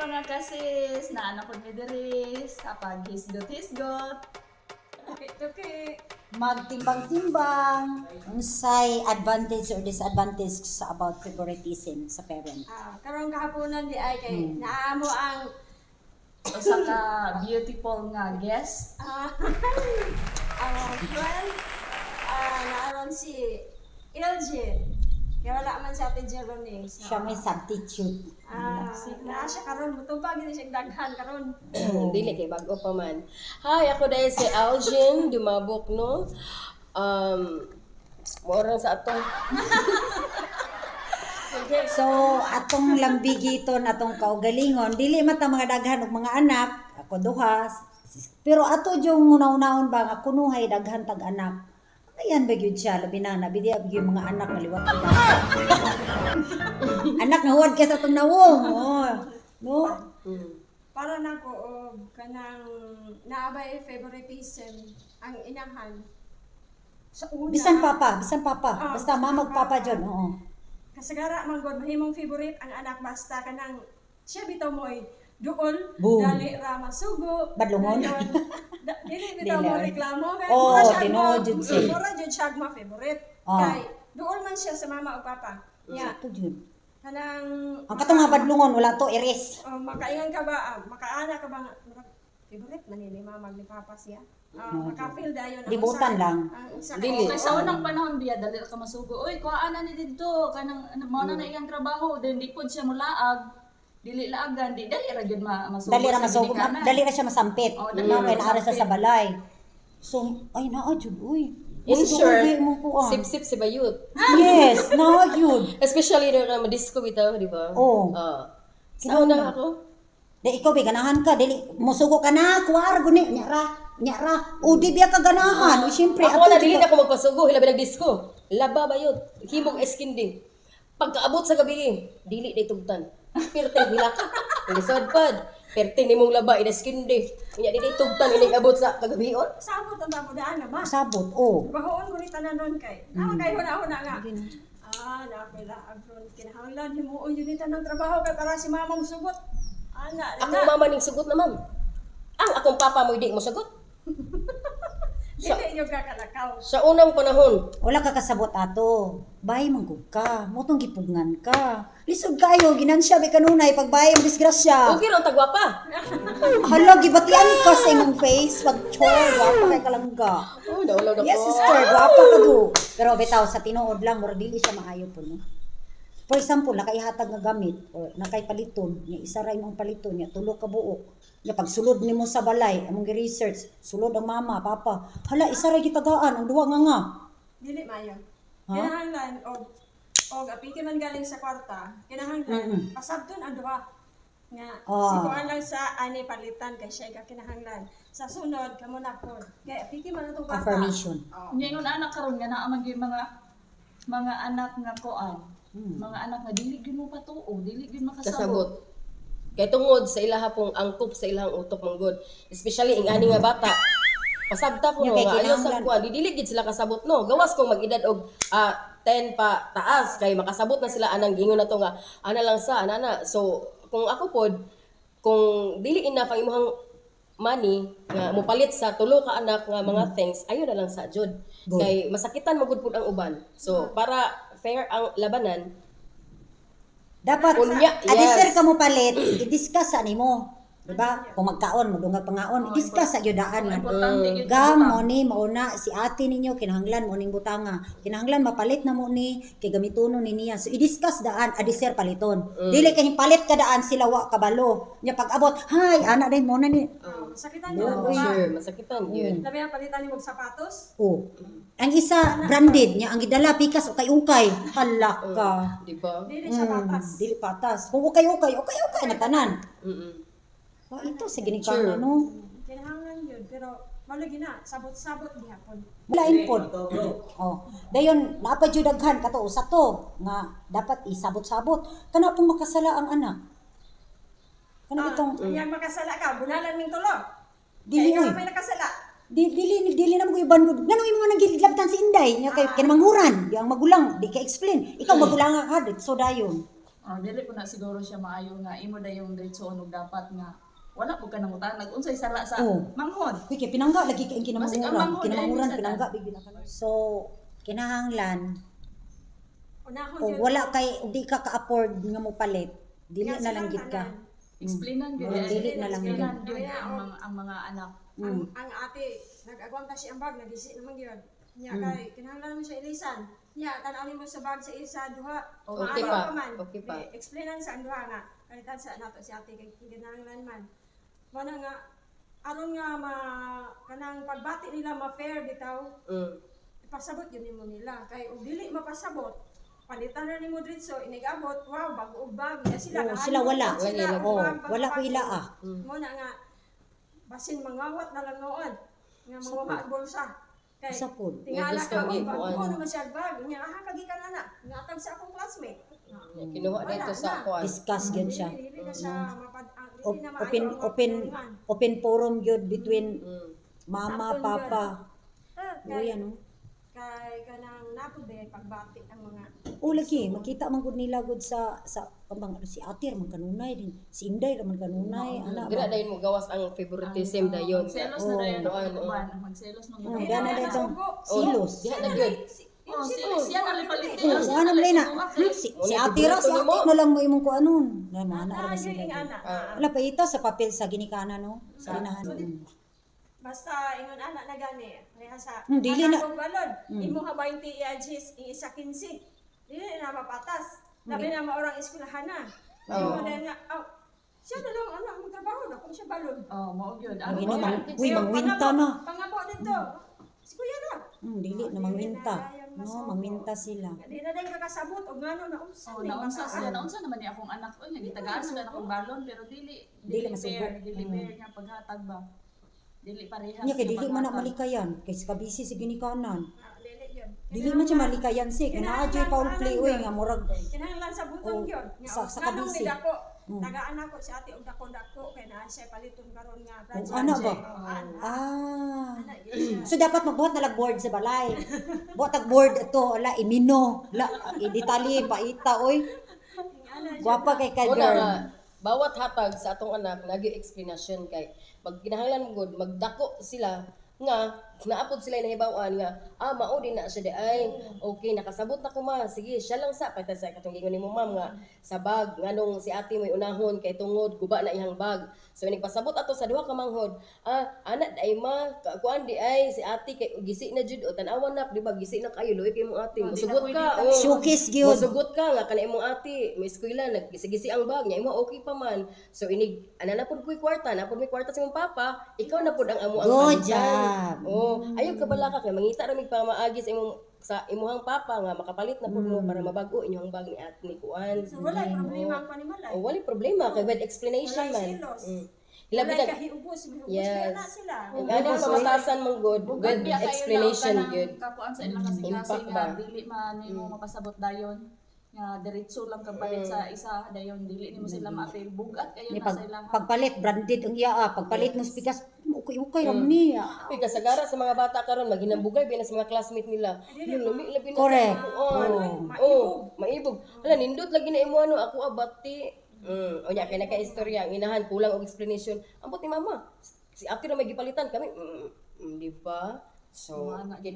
mga kasis, na anak ko ni Diri, sa pag-hisgot-hisgot. Okay. Magtimbang-timbang unsay advantage or disadvantage sa about favoritism sa parent. Karong kahaponan di ay kay naamo ang Usa ka beautiful nga guest. friend naaron si Elgin. Kaya wala man si Ate Jerome. Siya may substitute. Na siya karon mutubag din siya daghan karon. Dili kay bago pa man. Hi, ako dahil si Algin Dumabok, no? Morang sa ato. So atong lambigiton atong kaugalingon dili mata mga daghan og mga anak ako duha pero ato yung una-unahon ba nga kunuhay daghan tag anak. Ayan ba gyud siya labi na nabidi yung mga anak naliwat ka. Anak nga huwag kaya sa itong nawong. Oh. No? Para nako og kanang naabay favoritism ang inahan. Sa una. Bisan papa. Basta mamag papa dyan. Oo. Kasagara man god mahimong favorite ang anak basta kanang siya bitaw mo'y duol, Boom. dali ra masugo. Badlungon. Dili bitaw Dili, mo ay. reklamo kay Oo, mura siya tinuod jud siya. Mura jud siya ma favorite. Oo. Kay duol man siya sa mama o papa. Ya, Ito dyan. kanang Ang katong nga badlungon, wala to iris. makaingan ka ba, makaana ka ba nga favorite man ni mama ni papa siya. Maka-feel dayon ang Libutan usa- lang. ang usa- Dili. Okay, sa unang panahon biya, dali ka masugo. Uy, kuhaan na ni dito. Kanang, mo na iyang trabaho. Then, di po siya mulaag. Dili laagan. Dali ra gyud masugo. Dali ra sa masugod. ginikanan. Dali ra siya masampit. Oo, dali No, ra kaya naara siya masampit. sa balay. So, ay naa jud uy. In Mas short, duol, di mo kuha. sip-sip si Bayut. Yes, naa yun. Especially nung madisco bitaw, di ba? Oo. Sa una ako, Di ikaw bi ganahan ka, dili musugo ka na, kuwar guni nyara. O di biya ka ganahan. O syempre ako ato na dili jud na ako magpasugo, hilabi nag-disco. Laba Bayut, himog eskinding. Pagkaabot sa gabi, dili na itugtan. Perting hilaka, ilisod pad. Perting nimong laba, inaskindi. Kanya dili itugtan, inig-abot sa kagabion. Sabot ang tamudaan na ba? sabot. Oh. Bahoon ko ni tanan ron kay. Kay huna-huna nga. Napila agron kinahanglan himuon yun ni tanang trabaho kay para si mama musugot. Ana, Akong mama ning sugot naman. Ang akong papa mo hindi mo sagot. dili yung kakalakaw. Sa unang panahon, Wala ka kasabot ato. Bahay manggug ka, motong gipugngan ka. Lisod kayo ginansya bi kanunay pag bahay mo disgrasya. okay raw tagwapa. Hala gibatian ka sa imong face pag chor wapa kay kalangga. Oh, naulaw na Yes, ko. sister, guwapa ka do. Pero bitaw sa tinuod lang, mura dili siya maayo po, no? For example, nakaihatag nga gamit or nakay-paliton, niya isa ra imong paliton, niya tulo ka buok. Niya pag sulod nimo sa balay, among gi-research, sulod ang mama, papa. Hala, isa ra gitagaan ang duwa nga. Dili mayo. Ha? Kinahanglan og apiki man galing sa kwarta. Kinahanglan pasabton ang duha. Nga si kuan lang sa ani palitan kay siya ka kinahanglan. Sa sunod kamo na pod. Kay apiki man atong kwarta. Affirmation. Ngayon anak karon nga naa man gyud mga anak nga kuan. Mga anak nga dili gyud mo patuo, dili gyud makasabot. Kasabot. Kay tungod sa ilaha pong angkop sa ilang utok manggod. Especially ing ani nga bata. Pasabta ko Yung no kay nga ayaw sa kinahanglan. kuan, dili gid sila kasabot no. Gawas kong mag-edad og 10 pa taas kay makasabot na sila anang gingon na to nga ana lang sa ana. So kung ako pod kung dili enough ang imong money nga mopalit sa tulo ka anak nga mga things, ayo na lang sa jud. Good. Kay masakitan magud pud ang uban. So para fair ang labanan, Dapat, Unya, adisir yes. ka mo palit, i-discuss sa nimo. Diba? Kung magkaon, madungag pangaon, i-discuss sa gyudaan nga. Importante gyud. Gam mo ni mauna si ate ninyo kinahanglan mo ning butanga. Kinahanglan mapalit na mo ni kay gamitono ni niya. So i-discuss daan adisir paliton. Dili kay palit ka daan sila wa kabalo. Nya pag abot, hay ana day mo na ni. Sakitan niyo Oo, ang duha. sure, masakitan yun. Labi ang palitan ni mong sapatos. Oh. Ang isa branded nya ang gidala pikas ukay-ukay. Hala ka. Di ba? Dili siya patas. Dili patas. Kung ukay-ukay na tanan. Mm-mm. Oh, ito sige ni Sure. Carla no. Kinahanglan yun pero malagi na sabot-sabot gihapon. Lain pod. Oh, dayon naapa jud daghan kato usa to nga dapat isabot-sabot. Kana pong makasala ang anak. Kana itong Yang makasala ka, bunalan ming tulo. Dili, Kaya ikaw oy. na may nakasala. dili na mo iban gud. Ngano imo nga nagilabtan si Inday nya kay kinamanghuran, di ang magulang di ka explain. Ikaw magulang ka so dayon. Dili ko na siguro siya maayo nga imo da yung diretsoon ug dapat nga wala po ka nangutan nag-unsay sala sa Oh. manghod. Uy, kay pinangga lagi kay Basig ang kinamanguran. manghod, Kinamanguran, ay, pinangga bigyan ka. So, kinahanglan Unahon o yun. wala kay ug di ka ka-afford nga mo palit, dili Nga na lang silang gid ka. tanan. Explainan gyud. Dili na lang Explainan yun. gyud Kaya, ang mga anak. Ang ate, nag-agwam ta siya ang bag, nagisi naman yun. Nya kay, kinahanglan naman siya ilisan. Nya, tanawin mo sa bag sa isa, duha. Okay Maayo pa, man. okay pa. Explainan sa ang duha nga. Kalitan sa nato si ate, kay kinahanglan man. Mana nga, aron nga kanang pagbati nila ma-fair bitaw, ipasabot yun nimo nila. Kay, ug dili mapasabot, palitan na nimo dritso, inigabot, wow, bago ug bag. Ya sila, Oo, sila wala. sila, Oo, bag, wala ko bago. ila ah. Muna nga, basin mangawat na lang noon. Nga manguha ang bulsa. Kay, Sa pod. tingala Gusto ka, mo bag ipuan. ko naman siya bag. Nga, kagi ka na na. Nga, tag sa akong classmate. Kinuha na ito sa kuan. Discuss gyud siya. Dili na siya dili na maayo Open ang open magtulungan. open forum gyud between mama, Sakton papa. gyud. O yan, no? Kay kanang napude pagbati ang mga O lagi, makita man gud nila gud sa pambang si Ate man kanunay din, si Inday man kanunay, ana Dira ba? dayon mo gawas ang favoritism dayon. Magselos na dayon Oo, ang oo. uban. Magselos nung uban. Diyan na Ay, dito. nasugo. Silos. Diha na gyud. Siya na lipalit. Oh, ano man na? Si Ate ra, si Ate na lang mo imong kuanon. Na mana ra ba sila. yung ana. Wala pa ito sa papel sa ginikanan no. Sa inahan. Basta ingon ana na gani. Kaya sa Dili na. balon. Imo ha 20 iajis isa 15. Dili na mapatas. Labi na maorang eskwelahan na. Oo. Na siya na lang ana magtrabaho na kung siya balon. Oh, mao gyud. Ang Ano ina ba man, yan? uy mangwinta na. Pangabo dito. Si kuya na. Dili na mangwinta. No, mangwinta sila. Di na din kakasabot o ngano na unsa. Oh, naunsa siya, naunsa naman ni akong anak. Oy, nagitagaan na akong balon pero dili Dili masugo. fair, dili fair nga paghatag ba. Dili parehas. Nya kay nga dili man na paghatag. malikayan kay sa kabisi sa ginikanan. Dili yun. Dili man siya malikayan si kana joy foul play oy nga murag Kinahanglan sa butong Oh, yun. sa Ganong kabisi. nidako. Tagaan ako si ate og dako-dako kay naa siya paliton karon nga project. ana ba? Ana. Ah. Ana, yun siya. So dapat magbuhat na lag board sa balay. Buhat ag board ito, ala imino, la iditali paita oy. Ana, Guwapa kay ka Una girl. nga, bawat hatag sa atong anak nagi explanation kay pag kinahanglan gud magdako sila nga naapod sila nahibaw-an nga mao din na siya di ay okay nakasabot na ko ma sige siya lang sa pagta sa katong gingon nimo ma'am nga sa bag nganong si ate may unahon kay tungod guba na iyang bag so nagpasabot ato sa duha ka manghod anak day ma kuan di ay si ate kay gisi na jud o tan-awan na di ba gisi na kayo loy kay imong ate Di na musugot pwede ka kami. Showcase gyud. musugot ka nga kana imong ate may eskwela naggisi-gisi ang bag niya imo okay pa man so inig ana na pud ko'y kwarta na pud may kwarta sa imong papa ikaw na pud ang amo ang Good palitan. job. Oh, ayaw ka bala ka kay mangita ra mig pamaagi sa imuhang papa nga makapalit na pud mo para mabago inyong bag ni at ni kuan. So wala problema ang panimalay. Oh, wali problema kay with explanation Wala man. silos. Labi Wala na kahiubos, hiubos Yes. na sila. ang ano mamatasan mong good with Biya kayo explanation lang good. kakuan sa ilang kasi Impact nga ba? dili man nimo mapasabot dayon nga diretso lang kapalit sa isa dayon dili nimo sila ma-feel bugat kayo Ni na sa ilang pagpalit branded ang iya pagpalit mo spikas okay ram niya. Kay kasagara sa mga bata karon maghinambugay biya na sa mga classmate nila. Yung lumi labi na Correct. maibog. Hala nindot lagi na imo ano ako abati. O nya kay naka-istorya ang inahan kulang og explanation. Ambot ni mama. Si ate na may gipalitan kami. Di ba? So,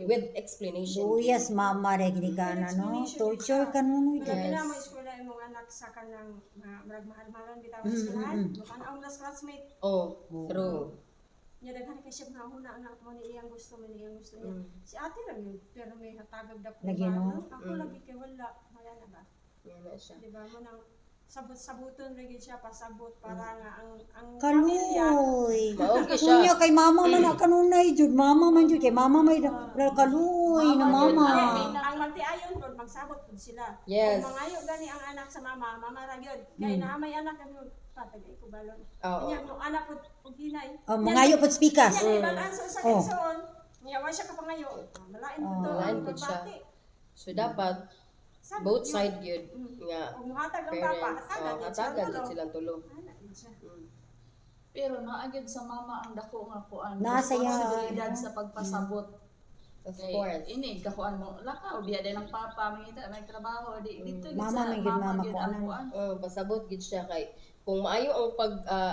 with explanation. Luyas mama re ginikanan no. Torture ka no ito. Labi na mo eskwela imong anak sa kanang marag mahal-mahalan bitaw sa eskwelahan. Bukan ang last classmate. Oh, true. Nya daghan kay siya nga huna anak mo ni iyang gusto man iyang gusto niya. Si ate lang yun, pero may hatagag dako. Lagi, no? Ako lagi kay wala. Wala na ba? Yan na siya. Di ba mo nang sabot-sabuton rin siya pasabot para nga ang pamilya. Kaluy. Maogi siya. Kunya kay mama man na kanunay jud mama man jud kay mama may kaluy na mama. Ang magtiayon ron magsabot pud sila. Yes. Kung mangayo gani ang anak sa mama, mama ra gyud. Kay naa may anak kami patagay ko balon. Oo. Kanya no anak pud og hinay. Oh, mangayo pud spikas. Kanya ibalan sa kanson. Nya wa siya kapangayo. Malain pud to. malain ang pud siya. pagbati. So dapat Sabot both yun. side gyud nga Kung muhatag ang papa, parents hatagan hatagan jud silang tulo. Ana yun siya. pero naagid sa mama ang dako nga kuan Nasaya. responsibilidad sa pagpasabot Of Kay course. ini kakuan mo lakaw biya din ng papa may trabaho dito Mama, may gid mama gyud ko, ang anan. kuan. Pasabot gid siya kay kung maayo ang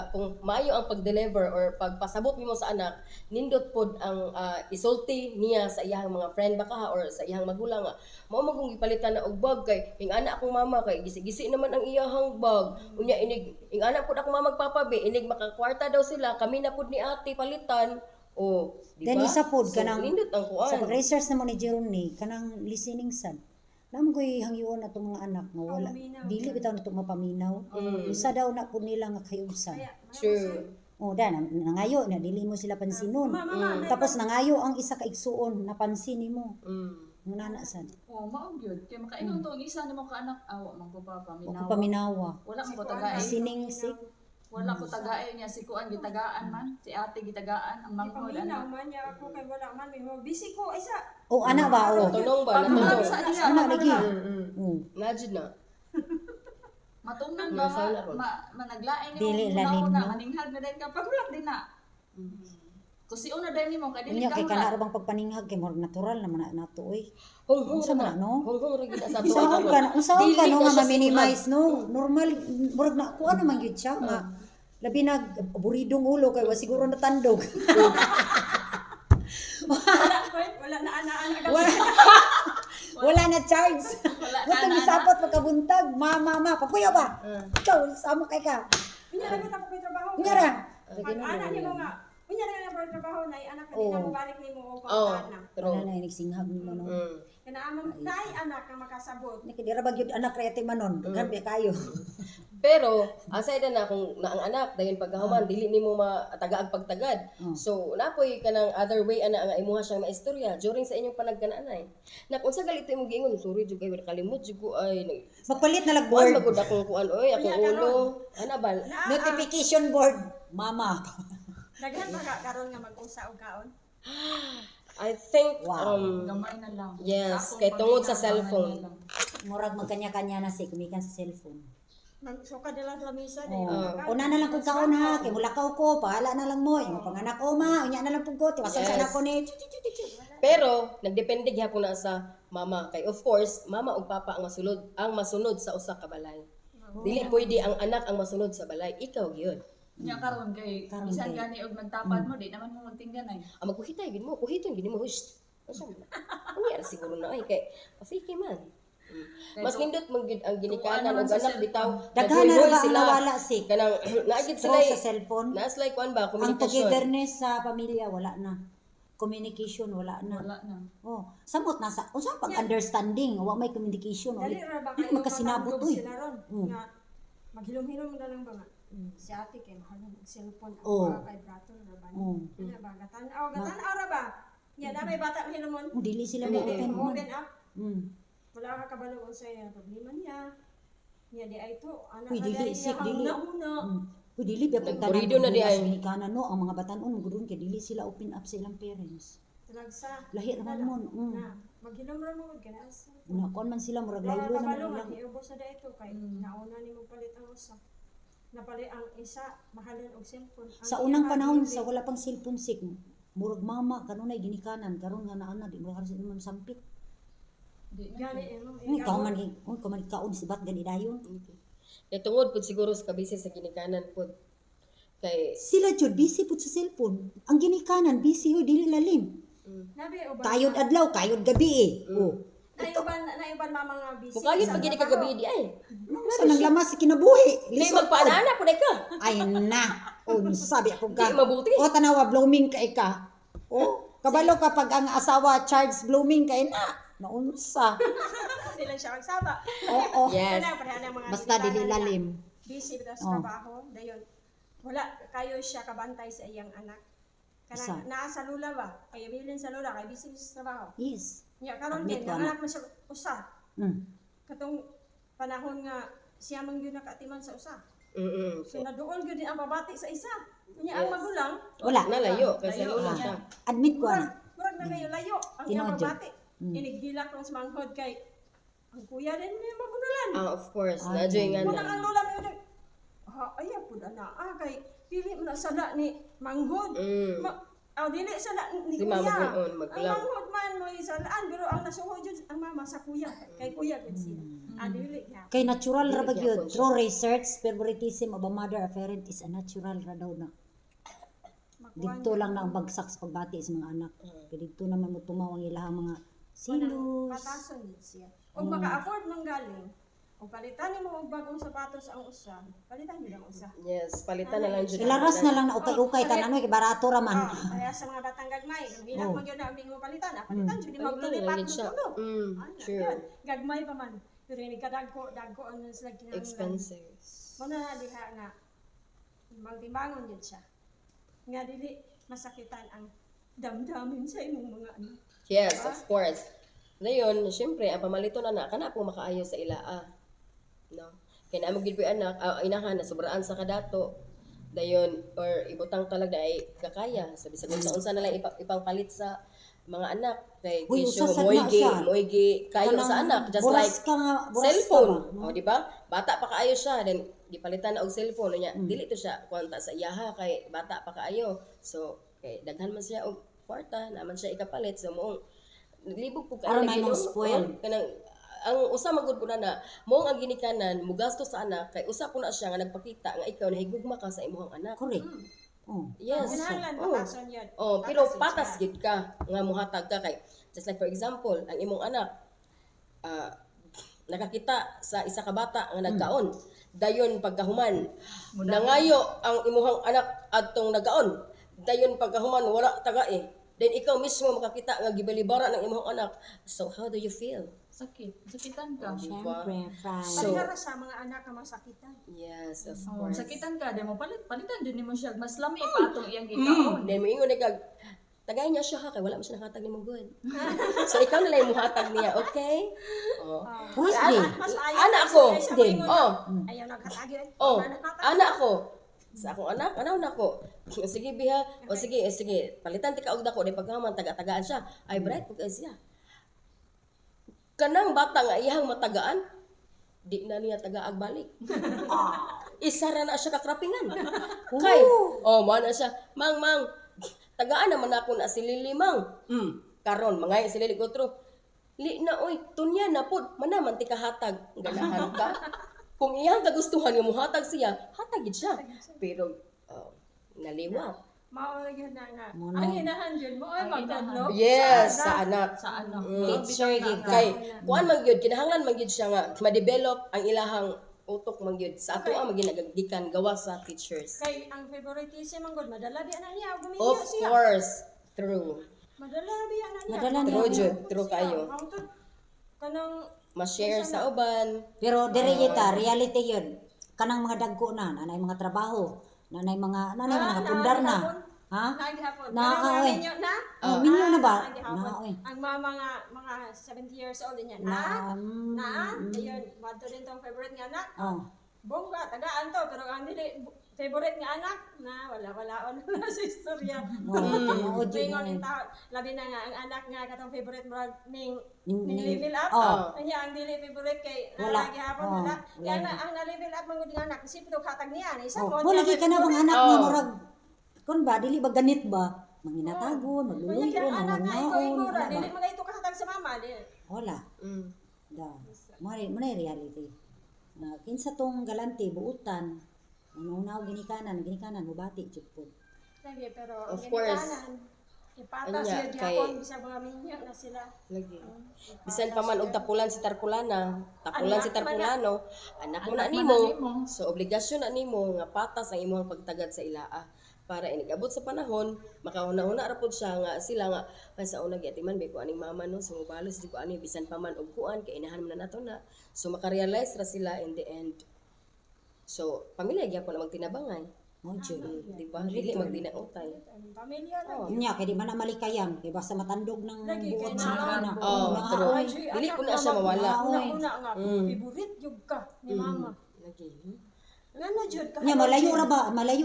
kung maayo ang pag-deliver or pagpasabot nimo sa anak, nindot pod ang isulti niya sa iyang mga friend baka ha, or sa iyang magulang nga mao man kung gipalitan na og bag kay ing ana akong mama kay gisi-gisi naman ang iyahang bag. Unya inig ing ana pod akong mama magpapabi inig makakwarta daw sila kami na pod ni ate palitan. Oh, di ba? Then isa pod So, kanang nindot ang kuan. sa pag-research naman ni Jerome kanang listening sad. Lam ko'y hangyoon na itong mga anak nga wala. Paminaw. Dili bitaw na itong mapaminaw. Usa daw na po nila nga kayubsan. Kaya, True. O nangayo na dili mo sila pansinon. Mama, Tapos nangayo ang isa ka igsuon napansin nimo. Mm. Nga na sad. Oh, mao gyud kay makaingon to ang isa nimo ka anak awa man ko papa O minaw. ko paminawa. Wala mo ko tagaay. Sining sik. Wala ko tagaay niya si kuan gitagaan man, si ate gitagaan ang manghod paminaw ano. man niya ako kay wala man may busy ko isa. O ana ba o? Tunong ba? Pagmahal Natunong. sa diha, Ana lagi. Mm. Najud na. matungnan May ba sauna ron. managlain ni Dili mo lalim, na no? maninghag na din ka pagulak din na. Kasi una din nimo ka dili Unya ka kay wala. kana bang pagpaninghag kay more natural naman na nato oy. Hunghong Unsa ra man, no? Hunghong ra gid sa to. Unsaon ka no Dili nga siya ma-minimize no? Normal murag na kuha naman gyud siya nga labi na buridong ulo kay wa siguro natandog. Wala na ana-ana ka. Wala, wala na charge. Wala na, Butang na, isapot pagkabuntag, mama, papuyo ba? Ikaw, samo kay ka. Unya ra kita ko kay trabaho. Unya ra. Pag anak nimo nga. Unya ra nga pag trabaho na anak Oo. na mo balik nimo o Oh, pag-anak. Wala true. na nagsinghag nimo no. Kana amang nay anak nga makasabot. Nakidira ba gyud anak rete manon? Grabe kayo. Pero aside na kung na ang anak dayon pagkahuman dili nimo matagaag pagtagad. So napoy kanang other way ana nga imuha siyang maistorya during sa inyong panagkananay. Na kung sa galito imong giingon sorry jud kay kalimot jud ko ay Magpalit na lang kuan board. magud akong kuan oy akong ulo. Ana ba? Notification board, mama. Daghan pa ka karon nga mag-usa og kaon. I think Wow. Gamay na lang. yes, Ako, kay tungod sa gamay cellphone. na lang. Murag magkanya-kanya na si kumikan sa cellphone. Magsuka dila sa lamisa Oh. Una na lang kung kaon ha, kay mulakaw ko, pahala na lang mo. Yung panganak ko ma, unya na lang pug ko, tiwasan sa Yes. anak ko ni. Pero nagdepende gyapon na sa mama kay of course mama ug papa ang masunod sa usa ka balay. Dili pwede ang anak ang masunod sa balay, ikaw gyud. Nya karon kay Karon bisan kay- gani og nagtapad mo di naman mo magtingganay. Ang magkuhitay gid mo, kuhiton gid mo host. Asa man? Unya siguro na ay kay afiki man. Mas nindot man gid ang ginikanan naman og sa anak cellphone. bitaw. Daghan na naghoy-hoy ba ang nawala si kanang naagid Through sila sa cellphone? naas like kuan ba Ang communication. togetherness sa pamilya wala na. Communication wala na. Wala na. Oh, samot nasa unsa pag understanding, wa may communication Dali ulit. ra ba Di kayo magkasinabot matandog uy. sila ron? Mm. Nga maghilom-hilom na lang ba nga? Si ate kay mahal ng cellphone Oh. ako kay brato ra ba? Oh. Ano ba gatan-aw ra ba? Nya na may bata hilomon. Oh, dili sila Dili, mo open man. open up. Mm. Wala ka kabalo unsay ang problema niya. Nya di ay to anak Uy, dili, sick, dili. una. Mm. Uy, dili ba pag Nagburido na di ay. Ginikanan no ang mga batanon gudun kay dili sila open up sa ilang parents. Talagsa. Lahi ra man mon. Na maghilom ra mo kana sa. Na kuan man sila murag Wala laylo na kabalo man nga ilang. iubos na dito kay nauna nimo palit ang usa. Napali ang isa mahalan og cellphone. Ang Sa unang iya, panahon dili. sa wala pang cellphone sick, murag mama kanunay ginikanan karon nga naa di mo karon sa imong sampit. Di na. Gani ano. Uy, kauman kaon si bat gani dayon. Kay tungod pud siguro sa kabisi sa ginikanan pud. Kay Sila jud busy pud sa cellphone. Ang ginikanan busy ho dili lalim. Nabi uban. Kayod adlaw, kayod gabi eh. Oh. Naiuban mama nga busy. mukayod sa pag gini trabaho. kagabi di ay. Nung sa naglamas si kinabuhi. Di Lisod magpaanana pud ay ka. pod. Ay na. Oh, sabi ako ka. Di mabuti. O tanawa blooming kay ka. Oh, kabalo kapag ang asawa charge blooming kay na. Naunsa. Hindi lang siya magsaba. Oo. Yes. Kaya pareha ng mga Basta dili ginikanan lalim. niya. Busy bitaw sa Oh. trabaho. Dayon. Wala kayo siya kabantay sa iyang anak. Isa. Kanang naa sa lula ba? Kaya bilin sa lula kay busy sa trabaho. Yes. Nya karon Admit din ko, ang anak. anak man siya usa. Mm. Katong panahon nga siya man gyud nakatiman sa usa. Mm. So naduol gyud din ang babati sa isa. Nya ang magulang Wala. Nalayo kasi Layo lula na siya. Admit ko na. murag na kayo layo ang iyang Tinodyo. babati. Inigdilak lang sa manghod kay ang kuya din niya magudulan. Of course, Ay, nadyo nga Muna na. ang lola mo yun. Ha, ayaw po na kay dili mo na sada ni manghod. Mm. Dili sada ni Si kuya. Mama Ganoon, Ang magulang. manghod man mo mo sa laan, pero ang nasuho jud ang mama sa kuya. Kay kuya gud siya. Dili niya. Kay natural ra ba Dili gyud gyapon siya. through research favoritism of a mother a parent is a natural ra daw na. Dito lang na ang bagsak sa pagbati sa mga anak. Kay dito naman mo tumaw ang ilahang mga silos. Patason din siya. Kung maka-afford man galing, kung palitan nimo og bagong sapatos ang usa, palitan niyo ang usa. Yes, palitan na lang jud. Ilaras na lang na ukay-ukay tanan kay barato ra man. Kaya sa mga batang gagmay, bilang mo gyud ang mo palitan, palitan jud mo Palitan na lulipat lang mo siya. tulo. True. Gagmay pa man. Pero ini kadagko ano sila kinahanglan. Expensive. Muna na diha nga magtimbangon yun siya. Nga dili masakitan ang damdamin sa imong mga anak. Yes, of course. Dayon, syempre, ang pamalito na kana po makaayo sa ilaa. No? Kaya naman gid anak, inahan na sobraan sa kadato. Dayon, or ibutang talaga ay kakaya. Sabi sa unsa na lang ipangpalit sa mga anak. Kay Uy, kisyo, usasad na siya. moigi kayo sa anak. Just buras like ka nga, buras cellphone. ka ba? O, di ba? Bata pa kaayo siya. Then, gipalitan na og cellphone. Niya, dili to siya kwanta sa iyaha kay bata pa kaayo. So, kay daghan man siya og kwarta, naman siya ikapalit. So, moong libog po Aron may mga spoil. Kanang ang usa magud po na moong ang ginikanan mugasto sa anak kay usa po na siya nga nagpakita nga ikaw nahigugma ka sa imong anak. Correct. Oh. Yes. Kinahanglan Oh. patason yun. Oh, pero Patason patas siya. gid ka nga muhatag ka kay just like for example, ang imong anak nakakita sa isa ka bata nga nagkaon. Dayon pagkahuman, nangayo ang imong anak adtong nagkaon. Dayon pagkahuman wala taga Then ikaw mismo makakita nga gibalibara ng imong anak. So how do you feel? Sakitan ka. Diba? Siyempre, fine. So- Palihara sa mga anak nga masakitan. Yes, of Oh, course. sakitan ka, di mo palitan din mo siya. Mas lami pa atong iyang gikaon. Then moingon kag tagay niya siya ha kay wala man siya nakatag nimong good. So ikaw na lang muhatag niya, okay? Oh. Who's day? Mas ayaw Anak kasi ko. kaysa Din. ingon Oh. na, ayaw nagkatagi. Oh, Anak natagi. anak ko. Sa akong anak, anaw na ko. Sige biha. O sige, sige. Palitan ti kaog dako di pagkaman taga-tagaan siya. Ay bright pug siya. Kanang bata nga iyang matagaan, di na niya tagaag balik. Isa ra na siya kakrapingan. Kay, mo na siya, mang, tagaan naman ako na si Lili, mang. Karon, mga si Lili Gotro. Li na, oy, tunya na po, manaman ti kahatag. Ganahan ka. Kung iyang kagustuhan nga muhatag siya, hatagid siya. Pero, naliwat. Mao yun na nga. Muna. Ang hinahan yun mo ay magdadlo. Yes, sa anak. Sa ano. Teacher, gid ka. Kay, kuan man gyud kinahanglan man gyud siya nga ma-develop ang ilahang utok man gyud sa ato ang maginagagikan gawa sa teachers. Kay ang favoritism ang god madala di na niya guminyo Of siya. course, true. Madala di na niya. Madala niya. True jud, true kayo. Ang to kanang Ma-share sa uban. Pero dire yita, reality yun. Kanang mga dagko na, nanay mga trabaho, nanay mga pundar na. Ha? naghapon. Na, Kanang oy. minyo na. Minyo na ba? Naghapon. Na, oy. Ang mga 70 years old niya Na, na. Ayun, bato din tong favorite nga anak. oh. Bongga, tagaan to, pero ang dili favorite nga anak na wala-walaon na sa istorya. Tinuod yun. Bingon in taon. Labi na nga, ang anak nga katong favorite mo ning Ning- level up. Oh. Kanya ang dili favorite kay Wala. lagi hapon Oh, wala. wala. Kaya ang na-level up man gud nga anak, isip to katag niya ni isa Oh, lagi ka na mga anak Oh. nga murag kun ba dili ba ganit ba? Manginatagon, Kanya magluluyo, kaya ang anak nga ikaw mangnaon, igura, wala dili ba? man ito katag sa mama di. Wala. Mm. Da. Mo reality. Na kinsa tong galante buutan. Unaw ginikanan mubati jud pod. Lagi pero Of ang course. ginikanan, ipatas Anya, yun kay- gyapon bisag mga minyo na sila. Lagi. Bisan pa man og tapulan si Tarpulana, tapulan si Tarpulano, anak mo na nimo. So obligasyon na nimo nga patas ang imong pagtagad sa ilaa para inigabot sa panahon makauna-una ra pud siya nga sila nga "Ay, sa una gyatiman bay ko aning mama no so mubalos di ko ani bisan pa man og kuan kay inahan man na nato na so makarealize ra sila in the end. So pamilya gyapon na magtinabangan. Mo jud. Di ba? Dili magdinautay. Ang pamilya lang. Nya kay di man na malikayam kay basta matandog ng Lagi, buot kay sa mga na- anak. Oh, Mga true. aoy. Dili po na siya mawala. Una nga, favorite yug ka ni mama. Lagi. Ngano jud ka? Nya malayo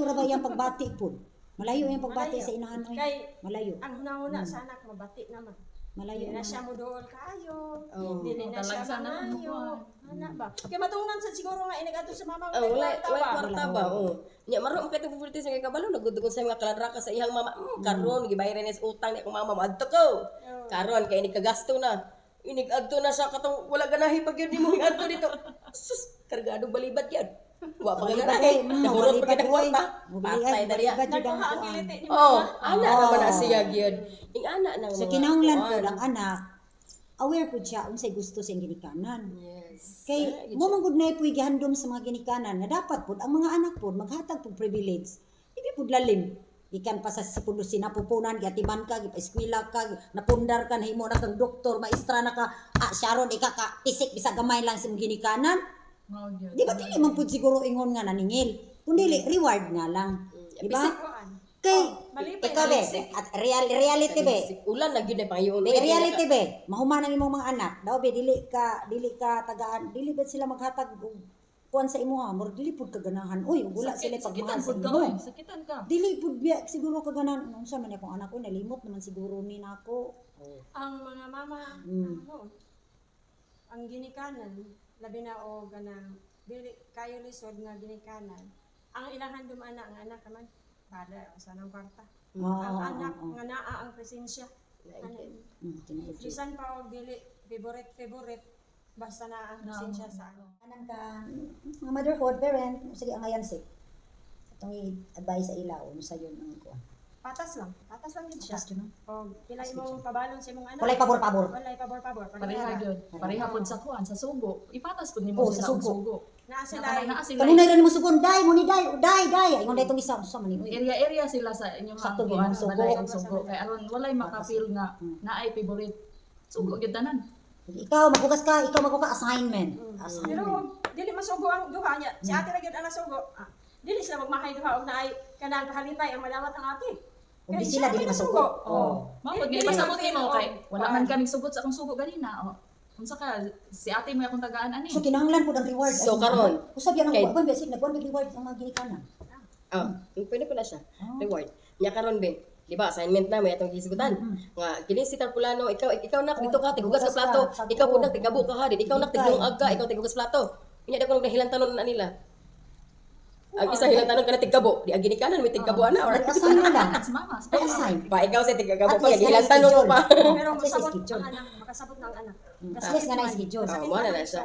ra ba yang pagbati pod. Malayo yung pagbati Malayo. sa inahan oy. Kay Malayo. ang hunahuna sa anak mabati naman. Malayo Dili na na. siya muduol kayo. Oh. Dili na siya Talagsa na mamayo. mo. Ana ba? Kaya matungnan sa siguro nga inagato sa mama Oh, wala kwarta wala ba? kwarta ba? Oh. Nya maro ang katong pulitis nga kabalo nagudugon sa mga kalanraka sa iyang mama. Karon gibayaran is utang ni akong mama moadto ko. Karon kay inig kagasto na. Inig adto na siya katong wala ganahi pag yun mo adto dito. Sus, kargado balibad yan. Wa pa ganahi. Nahurot pa kita kwarta. Patay na riya. Nagkuha ang kiliti ni Oh, mama. ana naman na siya gyud. Ing ana nang So mga kinahanglan kuwan. po ang anak aware po siya unsay gusto sa ginikanan. Yes. Kay mo man gud nay puy gihandom sa mga ginikanan nga dapat pud ang mga anak pud maghatag pud privilege. Dili pud lalim. Ikan pa sa sipundo sinapupunan giatiman ka gipa-eskwela ka napundar ka nahimo na kang doktor maestra na ka sharon ika ka isik bisag gamay lang sa imong ginikanan. Mao gyud. Di ba dili man pud siguro ingon nga naningil. Kundi reward nga lang. Di ba? Kuan. Kay malipay ikaw be at reality be. Ulan na gyud na pangayon. Di reality be, mahuman ang imong mga anak. Daw be dili ka tagaan, dili ba sila maghatag og kuan sa imo ha, murag dili pud kaganahan. Uy, wala sila Sakitan pagmahal sa pud ka, imo. oy. Sakitan ka. Dili pud biya siguro kaganahan. Unsa man akong anak ko nalimot naman siguro ni nako. Ang mga mama, Mm. ano, ang ginikanan, labi na o ganang, dili kayo lisod nga ginikanan. Ang ilang handom anak, ang anak naman, bala, sa nang kwarta. Ang anak, nga naa ang presensya. Ano, Tinuod. bisan pa og dili, favorite, basta na ang presensya sa ano. Anang ka mga motherhood parent, sige ang ayan si. Atong i-advise sa ilaw sa yun ang kuan. Patas lang din siya. Just no. O, pila imong pabalon sa imong anak. Walay pabor-pabor. Walay pabor-pabor. Pareha gyud. Pareha pud sa kuan sa sugo. Ipatas pud Oh, nimo sa sila ang sugo. sugo. Naa sila, Naa sila. Kanunay ra nimo sugon, dai mo ni dai. Ingon daytong isa sa man ni. Area sila sa inyong Sakto kuan gyud, sugo. balay ang sugo. Kay aron walay makapil nga naay favorite. Sugo gyud tanan. Ikaw magbukas ka assignment. pero Assignment. dili masugo ang duha niya. Si ate ra gyud ang nasugo. Dili sila magmahay duha og naay kanang kahalitay ang malawat ang ate. Kung di Kaya sila siya dili ang masugo. nasugo. Oh. Mapod Dili nga pasabot na nimo feel, kay wala kuan. man kaming sugot sa akong sugo ganina. Unsa ka si ate mo akong tagaan ani. So kinahanglan pud ang reward. So, karon, usab yan ang kay- kuan basic nagkuan big reward ang mga ginikanan. Ah, pwede pala siya. Reward. Nya karon be, di ba assignment na may atong gisigutan. Nga kini si Tarpulano, ikaw nak dito ka tigugas sa plato. Ikaw pud nak tigabo ka ha, ikaw nak tiglungag ka, ikaw tigugas plato. Unya dako nahilantanon na nila. Ang isa hilantanon ka na tigabo, di ang ginikanan may tigabo ana or Assign na lang. Sa mama. Assign. pa ikaw sa tigabo At pa least hilantanon mo pa. Pero At least masabot schedule. ang anak, makasabot ng anak. At least nga na schedule. Ah, mo na siya.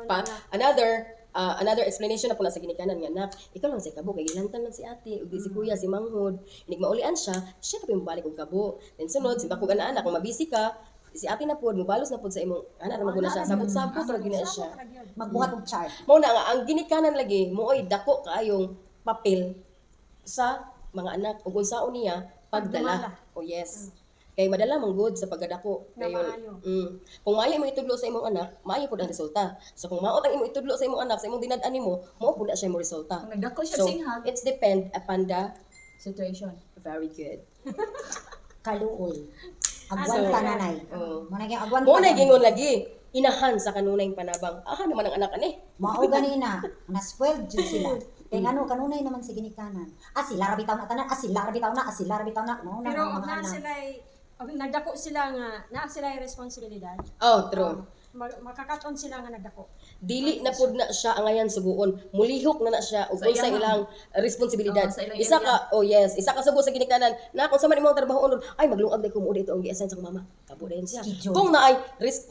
Pa, another explanation na po na sa ginikanan nga nak, ikaw lang sa kabo kay gilantan man si ate ug si kuya si manghod. Inig maulian siya pa mabalik og kabo. Then sunod si bakog ana anak kung mabisi ka, si ate na pod mobalos na pod sa imong ana ra maguna siya sabot-sabot ra gina siya. Magbuhat og chart. Mao na nga ang ginikanan lagi mooy dako kaayong papel sa mga anak ug unsaon niya pagdala. Oh yes. Kay madala man good sa pagdadako. Na Dayon. maayo. Kung maayo mo itudlo sa imong anak, maayo pud ang resulta. So kung maot ang imong itudlo sa imong anak, sa imong dinad-an nimo, mao pud na siya imong resulta. Kung nagdako siya So singhag it's depend upon the situation. very good. Kaluoy. Agwan ka nanay. Oo. Mo na gyud agwan. Mo na gingon lagi, inahan sa kanunay panabang. Aha naman ang anak ani. Mao ganina, na-spoiled jud sila. Kay ngano kanunay naman sa ginikanan. Sila ra bitaw na tanan, sila ra bitaw na. Mao na Pero ang og mga na anak. sila nagdako sila nga naa sila responsibilidad. Oh, true. Makakaton sila nga nagdako. Dili na pud na siya ang ayan suguon. Mulihok na siya ug Sa unsa ilang- ilang responsibilidad. sa ilang Isa area. ka, oh yes, isa ka sugo sa ginikanan. Na kung sa man imong trabaho unod, ay maglungag na ko mo dito ang gi-assign sa akong mama. Kabo din siya. Schedule. Kung naay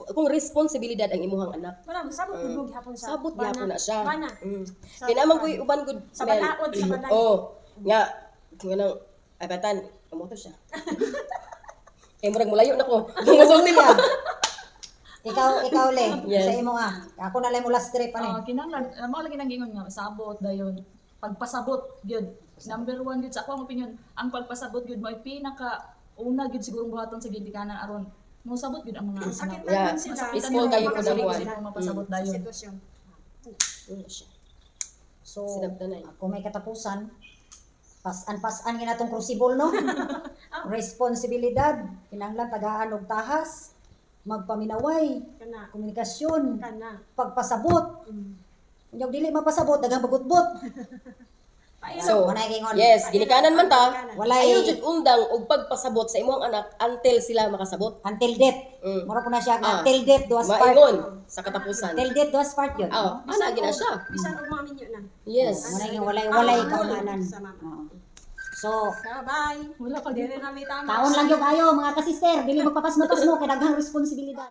kung responsibilidad ang imuhang anak, Wala, sabot gud mo gihapon sa sabot bana. gyapon na siya. Bana. Sa- Kinamang ko'y uban good. Sa men. balaod, sa balay. Oh, nga kung nang abatan, kamoto siya. Kay murag mulayo na ko. Musulti pa. Ikaw le, Yes. sa imo Ako na lang mo last trip ani. Kinahanglan mao lagi nang gingon nga sabot dayon. Pagpasabot gyud. Number 1 gyud sa akong opinion, ang pagpasabot gyud mo'y pinaka una gyud siguro buhaton sa ginikanan aron mo sabot gyud ang mga Sakit anak. na sila. Masakitan Peaceful nila, kayo po makasabot daw, sila, mapasabot Sa dayon. sitwasyon. Ano siya? So, Sinabtanay. ako may katapusan. Pasan ginatong crucible no. Responsibilidad, kinahanglan tagaan og tahas, magpaminaway, Kana. komunikasyon, Kana. pagpasabot. Yung dili mapasabot daghang bagutbot. So, Muna gingon. yes, ginikanan man ta. Walay- Ayaw jud undang og pagpasabot sa imong anak until sila makasabot. Until death. Mm. Mura po na siya. Ah. Until death, duas part. Maingon sa katapusan. Until death, duas part yun. Oh, ana gina siya. Bisan og mga minyo na. Yes. Muna gingon, walay Ah, kaumanan. sa mama. Oo. So, Bye. Wala pa Dili na may tama. taon lang yung kayo, mga kasister. Dili magpapasmo-pasmo, kaya daghang responsibilidad.